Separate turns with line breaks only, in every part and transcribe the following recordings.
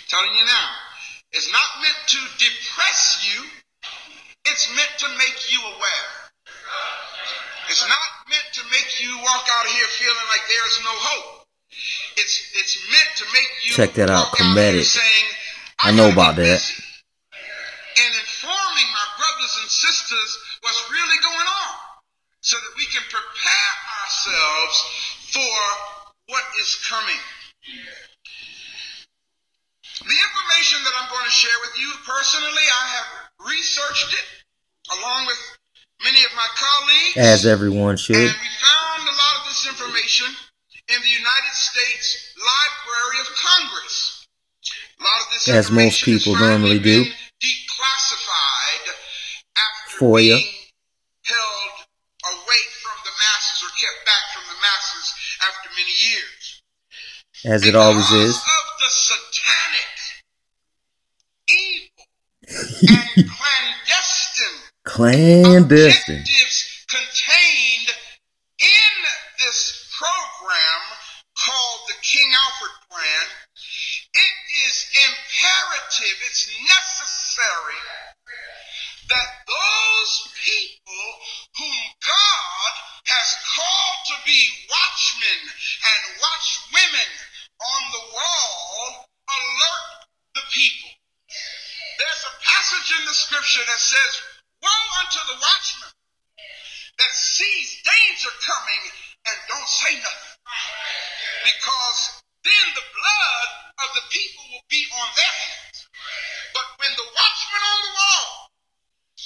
telling you now. It's not meant to depress you. It's meant to make you aware. It's not meant to make you walk out of here feeling like there's no hope. It's meant to make you
check that out, comedic.
Saying,
I know about that.
And informing my brothers and sisters what's really going on, so that we can prepare ourselves for what is coming. The information that I'm going to share with you personally, I have researched it along with many of my colleagues.
As everyone should.
And we found a lot of this information in the United States Library of Congress. A lot of this
as most people normally do.
Declassified after
for you.
Being held away from the masses or kept back from the masses after many years.
As it always is.
Because of the satanic, evil, and clandestine objectives contained in this program called the King Alford Plan, it is imperative, it's necessary that those people whom God has called to be watchmen and watchwomen on the wall alert the people. There's a passage in the scripture that says, woe unto the watchman that sees danger coming and don't say nothing, because then the blood of the people will be on their hands. But when the watchman on the wall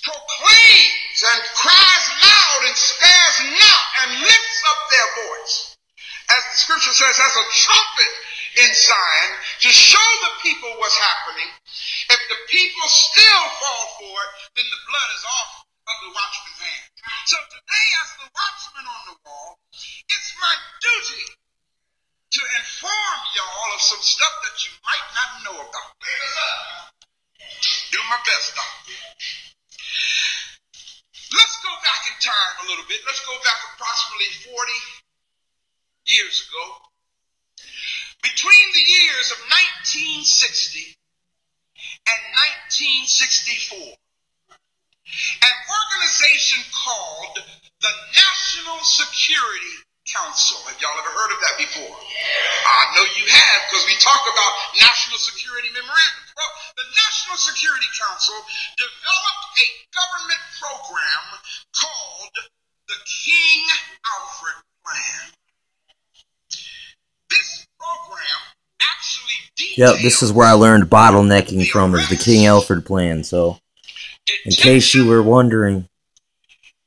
proclaims and cries loud and spares not and lifts up their voice, as the scripture says, as a trumpet in Zion, to show the people what's happening, if the people still fall for it, then the blood is off of the watchman's hand. So today, as the watchman on the wall, it's my duty to inform y'all of some stuff that you might not know about. Do my best, doctor. Let's go back in time a little bit. Let's go back approximately 40 years ago. Between the years of 1960 and 1964, an organization called the National Security Council. Have y'all ever heard of that before? I know you have, because we talk about national security memorandums. Well, the National Security Council developed a government program called the King Alford Plan. This program actually details...
Yep, this is where I learned bottlenecking from, is the King Alford Plan, so in case you were wondering.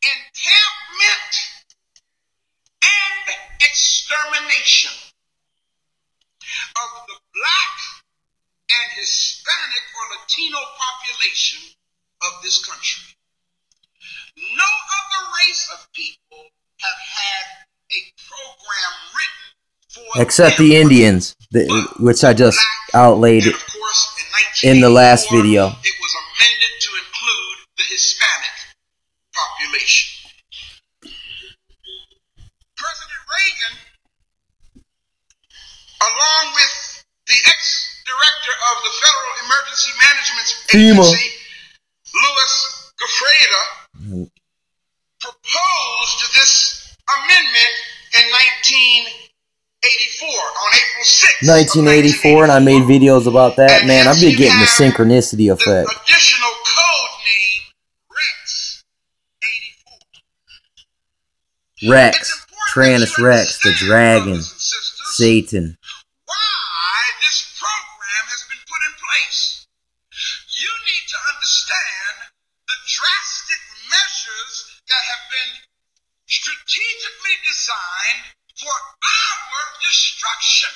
Encampment and extermination of the black and Hispanic or Latino population of this country. No other race of people have had a program written for
except the Indians, which I just outlaid
and of course,
in the last video.
It was amended to include the Hispanic population. President Reagan, along with the ex-director of the Federal Emergency Management Agency, Louis Goffredo, proposed this amendment in 1984, on April 6th.
1984, and I made videos about that. Man, I've been getting the synchronicity effect.
The additional code name Rex 84.
Rex, Tyrannus Rex, the dragon, Satan.
Why this program has been put in place. You need to understand the drastic measures that have been strategically designed for our destruction.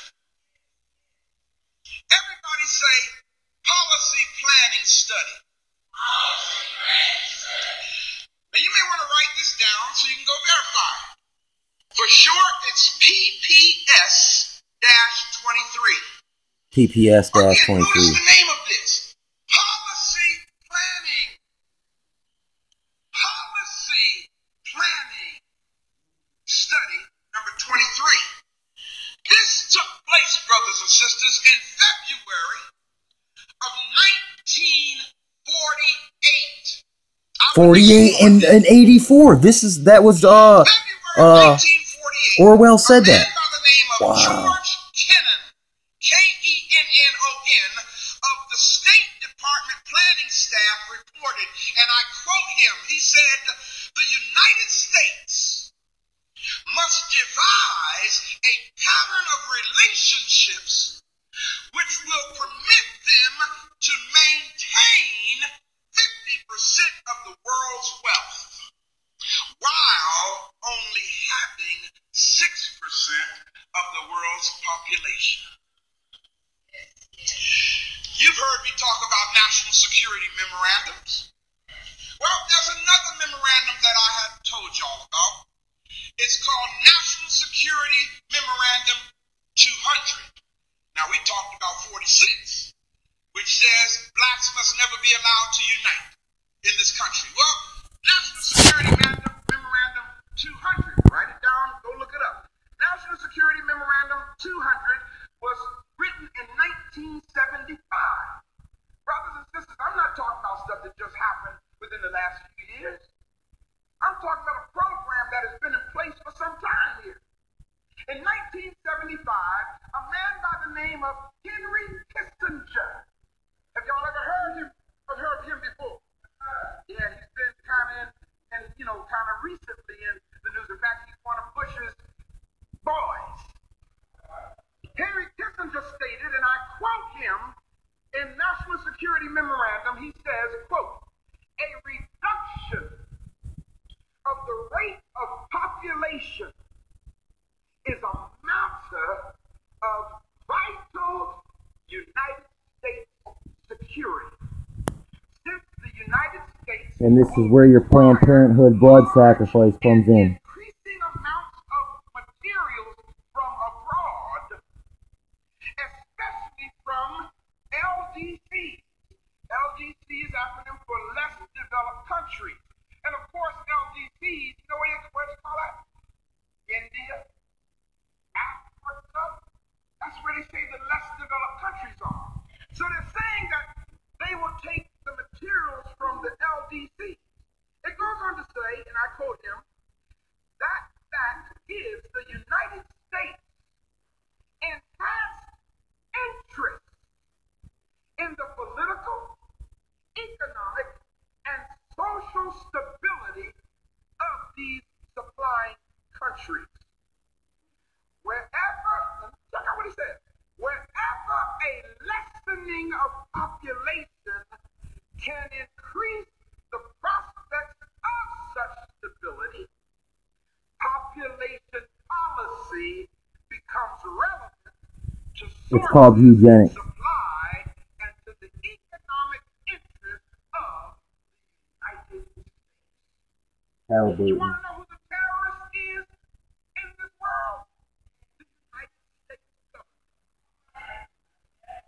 Everybody say policy planning study. Policy planning study. Now you may want to write this down so you can go verify. For short, it's PPS-23.
PPS-23.
Notice the name of this. Policy planning. Policy planning study number 23. This took place, brothers and sisters, in February of 1948.
48 and 84. That was
February 1948.
Orwell said
a man
that.
by the name of
Wow.
George Kennan, Kennon, of the State Department planning staff reported, and I quote him, he said, "The United States must devise a pattern of relationships which will permit them to maintain 50% of the world's wealth, while only having 6% of the world's population." You've heard me talk about national security memorandums. Well, there's another memorandum that I hadn't told y'all about. It's called National Security Memorandum 200. Now, we talked about 46, which says blacks must never be allowed to unite in this country. Well, National Security Memorandum 200, write it down, go look it up. National Security Memorandum 200 was written in 1975. Brothers and sisters, I'm not talking about stuff that just happened within the last few years. I'm talking about a program that has been in place for some time here. In 1975, a man by the name of Henry Kissinger. Have y'all ever heard of him before? Yeah, he's been kind of recently in the news. In fact, he's one of Bush's boys. Henry Kissinger stated, and I quote him, in National Security Memorandum, he says, quote, "A reduction of the rate of population is a matter of vital United States security. Since the United States..."
And this is where your Planned Parenthood blood sacrifice comes in.
"Increasing amounts of materials from abroad, especially from LDCs." LDC is acronym for less developed countries. And of course, LDCs, you know what it's called that? India, Africa. That's where they say the less developed countries are. So they're saying that they will take the materials from the LDC. It goes on to say, and I quote him, that gives the United States enhanced interest in the political, economic, and social stability of these supplying countries. Check out what he says, wherever a lessening of population can increase the prospects of such stability, population policy becomes relevant to
It's called eugenics.
supply and to the economic interest of the United States. You want to know who the terrorist is in this world? The United States government.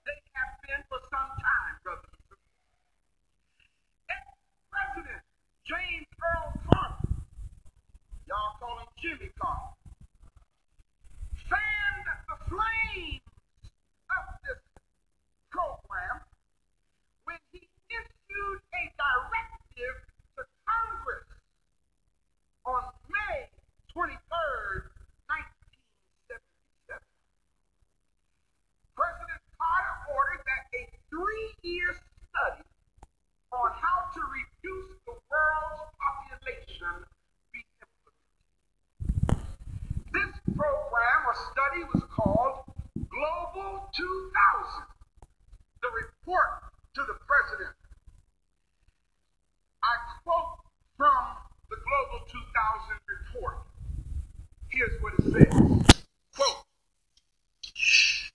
They have been for some time, brothers and sisters. Ex-President James Earl Carter, y'all call him Jimmy Carter, fanned the flames of this program when he issued a directive to Congress on May 23rd, 1977. President Carter ordered that a 3-year study on how to reduce the world's population be implemented. This program or study was called Global 2000. The report to the president. I quote from the Global 2000 report. Here's what it says. Quote,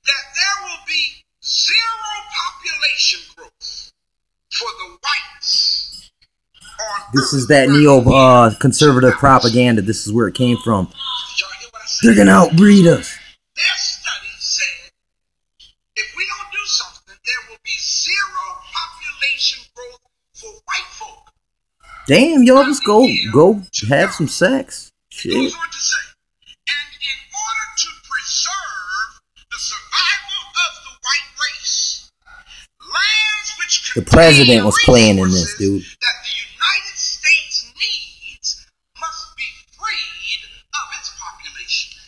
that there will be zero population growth for the whites on
This is
Earth
that neo-conservative propaganda. This is where it came from.
Did y'all hear what I said?
They're gonna outbreed us.
Their study said if we don't do something, there will be zero population growth for white folk.
Damn, y'all just go have some sex.
It goes
Shit.
on to say, and in order to preserve the survival of the white race, land
The president was playing in this, dude.
That the United States needs must be freed of its population.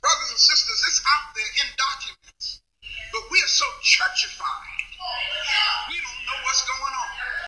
Brothers and sisters, it's out there in documents, but we are so churchified, we don't know what's going on.